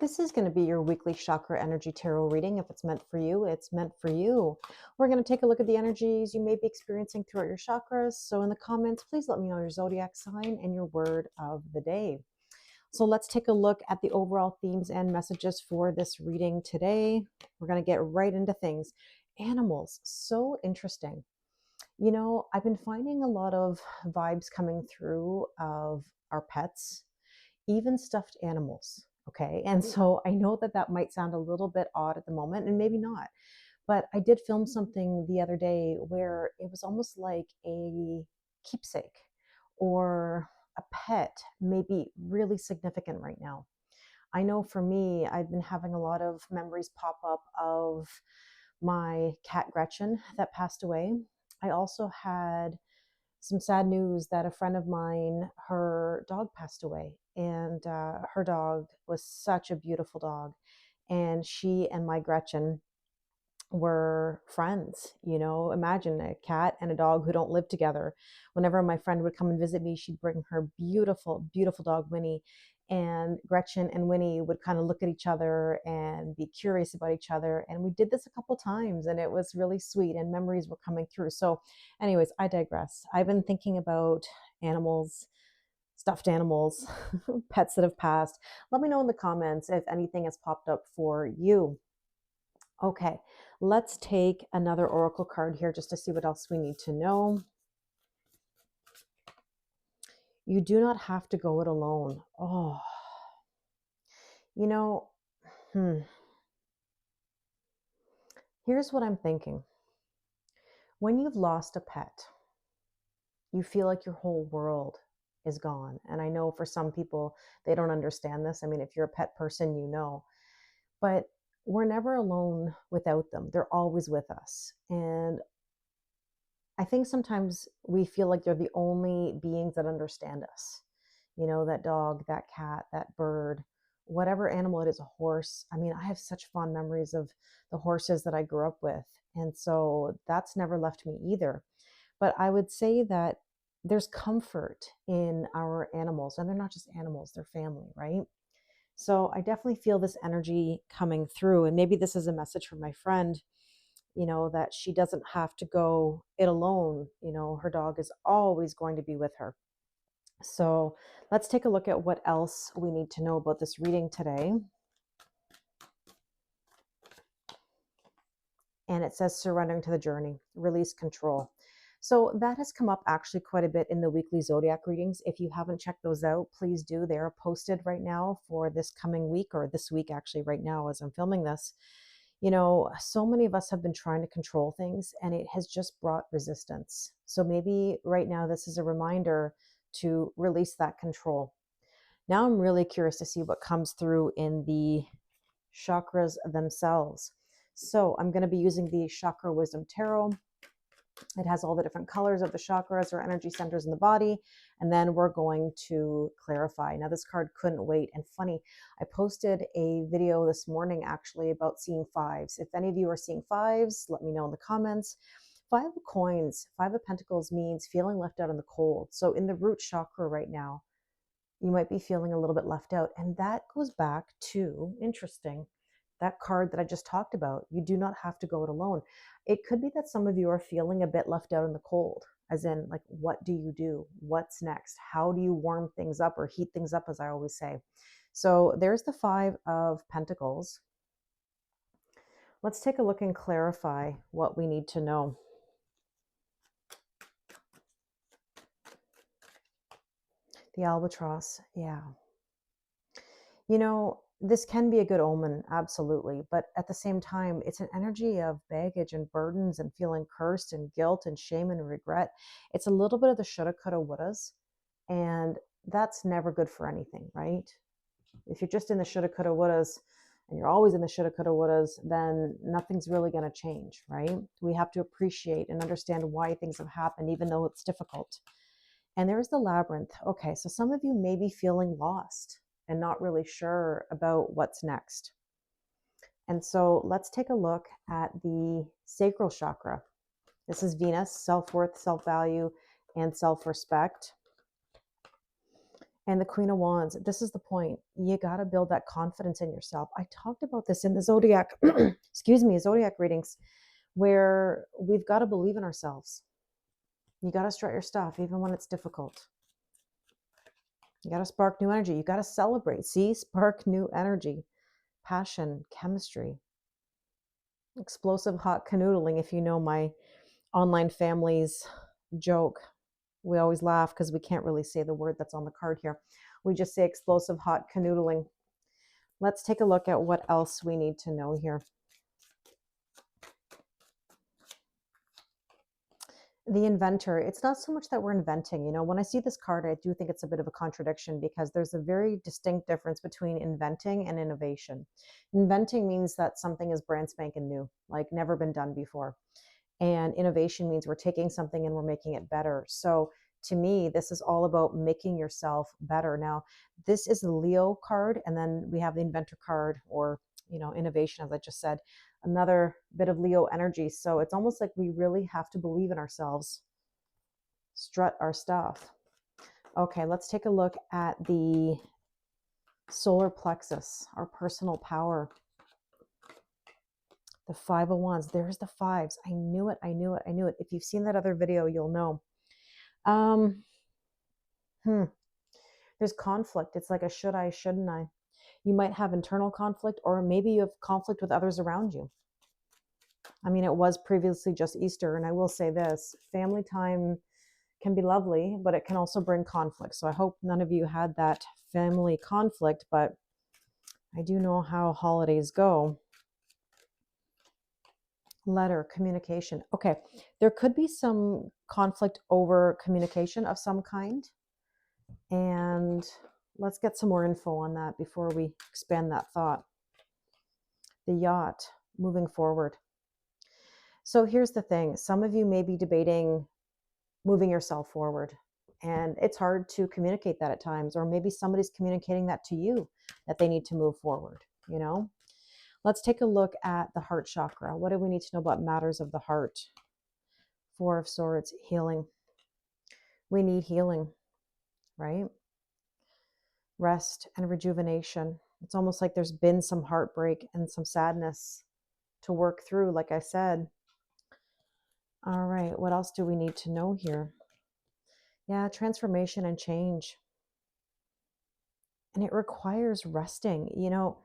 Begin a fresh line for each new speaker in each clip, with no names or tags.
This is going to be your weekly chakra energy tarot reading. If it's meant for you, it's meant for you. We're going to take a look at the energies you may be experiencing throughout your chakras. So, in the comments, please let me know your zodiac sign and your word of the day. So, let's take a look at the overall themes and messages for this reading today. We're going to get right into things. Animals, so interesting. You know, I've been finding a lot of vibes coming through of our pets, even stuffed animals. Okay. And so I know that that might sound a little bit odd at the moment, and maybe not, but I did film something the other day where it was almost like a keepsake or a pet, maybe really significant right now. I know for me, I've been having a lot of memories pop up of my cat Gretchen that passed away. I also had some sad news that a friend of mine, her dog passed away, and her dog was such a beautiful dog, and she and my Gretchen were friends. You know, imagine a cat and a dog who don't live together. Whenever my friend would come and visit me, she'd bring her beautiful, beautiful dog Winnie, and Gretchen and Winnie would kind of look at each other and be curious about each other. And we did this a couple times, and it was really sweet, and memories were coming through. So, anyways, I digress. I've been thinking about animals, stuffed animals, pets that have passed. Let me know in the comments if anything has popped up for you. Okay, let's take another oracle card here just to see what else we need to know. You do not have to go it alone. Oh, you know, here's what I'm thinking. When you've lost a pet, you feel like your whole world is gone. And I know for some people, they don't understand this. I mean, if you're a pet person, you know, but we're never alone without them. They're always with us. And I think sometimes we feel like they're the only beings that understand us. You know, that dog, that cat, that bird, whatever animal it is, a horse. I mean, I have such fond memories of the horses that I grew up with. And so that's never left me either. But I would say that there's comfort in our animals, and they're not just animals, they're family, right? So I definitely feel this energy coming through. And maybe this is a message from my friend, you know, that she doesn't have to go it alone. You know, her dog is always going to be with her. So let's take a look at what else we need to know about this reading today. And it says surrendering to the journey, release control. So that has come up actually quite a bit in the weekly zodiac readings. If you haven't checked those out, please do. They're posted right now for this coming week, or this week actually right now as I'm filming this. You know, so many of us have been trying to control things, and it has just brought resistance. So maybe right now this is a reminder to release that control. Now I'm really curious to see what comes through in the chakras themselves. So I'm going to be using the Chakra Wisdom Tarot. It has all the different colors of the chakras or energy centers in the body. And then we're going to clarify. Now, this card couldn't wait. And funny, I posted a video this morning actually about seeing fives. If any of you are seeing fives, let me know in the comments. Five of coins, Five of Pentacles means feeling left out in the cold. So in the root chakra right now, you might be feeling a little bit left out. And that goes back to, interesting, that card that I just talked about. You do not have to go it alone. It could be that some of you are feeling a bit left out in the cold, as in, like, what do you do? What's next? How do you warm things up or heat things up, as I always say? So there's the Five of Pentacles. Let's take a look and clarify what we need to know. The albatross, yeah. You know, this can be a good omen, absolutely. But at the same time, it's an energy of baggage and burdens and feeling cursed and guilt and shame and regret. It's a little bit of the shoulda, coulda, wouldas. And that's never good for anything, right? If you're just in the shoulda, coulda, wouldas, and you're always in the shoulda, coulda, wouldas, then nothing's really going to change, right? We have to appreciate and understand why things have happened, even though it's difficult. And there's the labyrinth. Okay, so some of you may be feeling lost and not really sure about what's next. And so let's take a look at the sacral chakra. This is Venus, self-worth, self-value, and self-respect. And the Queen of Wands, this is the point. You got to build that confidence in yourself. I talked about this in the Zodiac, excuse me, Zodiac readings, where we've got to believe in ourselves. You got to strut your stuff, even when it's difficult. You got to spark new energy. You got to celebrate. See, spark new energy, passion, chemistry, explosive hot canoodling. If you know my online family's joke, we always laugh because we can't really say the word that's on the card here. We just say explosive hot canoodling. Let's take a look at what else we need to know here. The inventor, it's not so much that we're inventing. You know, when I see this card, I do think it's a bit of a contradiction because there's a very distinct difference between inventing and innovation. Inventing means that something is brand spanking new, like never been done before. And innovation means we're taking something and we're making it better. So to me, this is all about making yourself better. Now, this is the Leo card, and then we have the inventor card, or, you know, innovation, as I just said, another bit of Leo energy. So it's almost like we really have to believe in ourselves, strut our stuff. Okay, let's take a look at the solar plexus, our personal power. The Five of Wands, there's the fives. I knew it, I knew it, I knew it. If you've seen that other video, you'll know. There's conflict. It's like a should I, shouldn't I? You might have internal conflict, or maybe you have conflict with others around you. I mean, it was previously just Easter, and I will say this, family time can be lovely, but it can also bring conflict. So I hope none of you had that family conflict, but I do know how holidays go. Letter, communication. Okay, there could be some conflict over communication of some kind. And let's get some more info on that before we expand that thought. The yacht, moving forward. So here's the thing. Some of you may be debating moving yourself forward, and it's hard to communicate that at times, or maybe somebody's communicating that to you, that they need to move forward, you know? Let's take a look at the heart chakra. What do we need to know about matters of the heart? Four of Swords, healing. We need healing, right? Rest and rejuvenation. It's almost like there's been some heartbreak and some sadness to work through, like I said. All right, what else do we need to know here? Yeah, transformation and change. And it requires resting. You know,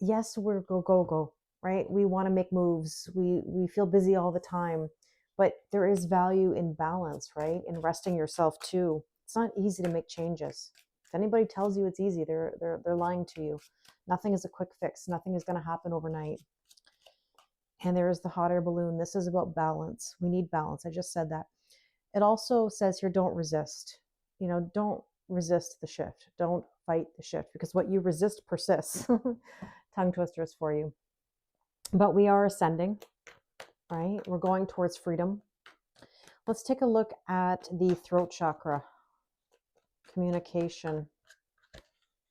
yes, we're go, right? We want to make moves. We feel busy all the time, but there is value in balance, right? In resting yourself too. It's not easy to make changes. If anybody tells you it's easy, they're lying to you. Nothing is a quick fix. Nothing is going to happen overnight. And there is the hot air balloon. This is about balance. We need balance. I just said that. It also says here, don't resist. You know, don't resist the shift. Don't fight the shift, because what you resist persists. Tongue twisters for you. But we are ascending, right? We're going towards freedom. Let's take a look at the throat chakra. Communication.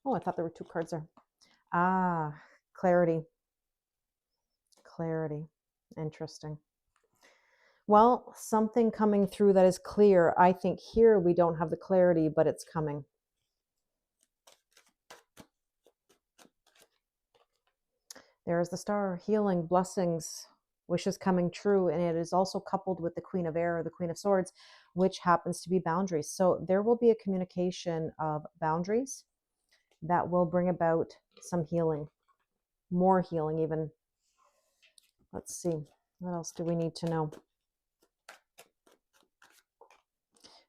Oh, I thought there were two cards there. Ah, clarity. Clarity. Interesting. Well, something coming through that is clear. I think here we don't have the clarity, but it's coming. There's the star, healing, blessings, wishes coming true. And it is also coupled with the Queen of Air, or the Queen of Swords, which happens to be boundaries. So there will be a communication of boundaries that will bring about some healing, more healing even. Let's see, what else do we need to know?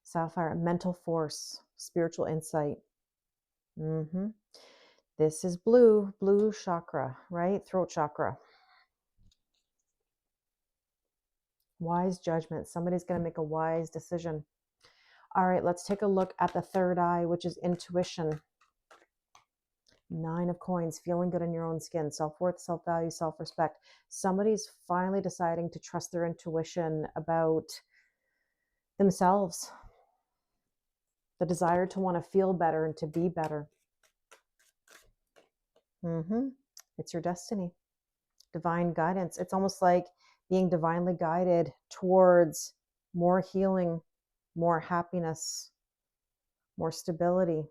Sapphire, mental force, spiritual insight. This is blue chakra, right? Throat chakra. Wise judgment. Somebody's going to make a wise decision. All right, let's take a look at the third eye, which is intuition. Nine of Coins, feeling good in your own skin, self-worth, self-value, self-respect. Somebody's finally deciding to trust their intuition about themselves. The desire to want to feel better and to be better. It's your destiny. Divine guidance. It's almost like being divinely guided towards more healing, more happiness, more stability.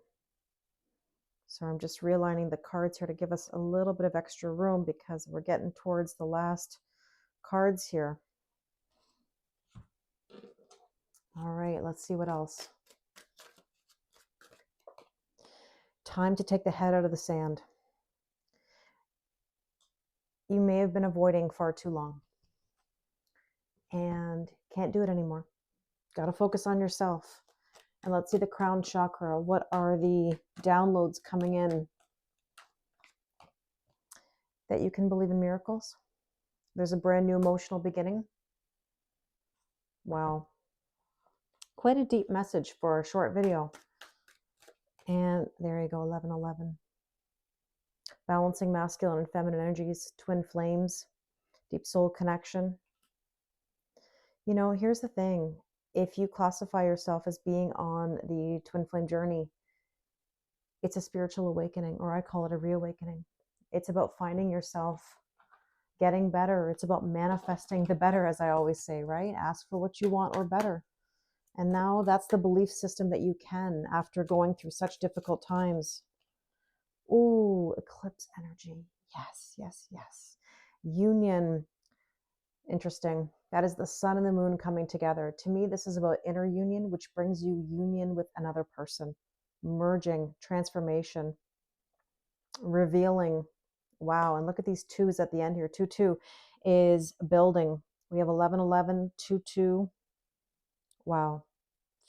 So I'm just realigning the cards here to give us a little bit of extra room because we're getting towards the last cards here. All right, let's see what else. Time to take the head out of the sand. You may have been avoiding far too long and can't do it anymore. Got to focus on yourself. And let's see the crown chakra. What are the downloads coming in? That you can believe in miracles. There's a brand new emotional beginning. Wow. Quite a deep message for a short video. And there you go, 1111. Balancing masculine and feminine energies, twin flames, deep soul connection. You know, here's the thing. If you classify yourself as being on the twin flame journey, it's a spiritual awakening, or I call it a reawakening. It's about finding yourself, getting better. It's about manifesting the better, as I always say, right? Ask for what you want or better. And now that's the belief system that you can after going through such difficult times. Ooh, eclipse energy. Yes, yes, yes. Union. Interesting. That is the sun and the moon coming together. To me, this is about inner union, which brings you union with another person. Merging, transformation, revealing. Wow. And look at these twos at the end here. 2-2 is building. We have 11-11, 2-2. Wow.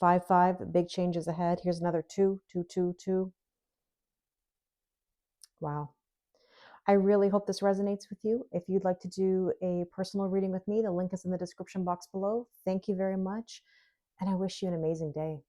5-5, big changes ahead. Here's another 2-2-2-2. Wow. I really hope this resonates with you. If you'd like to do a personal reading with me, the link is in the description box below. Thank you very much, and I wish you an amazing day.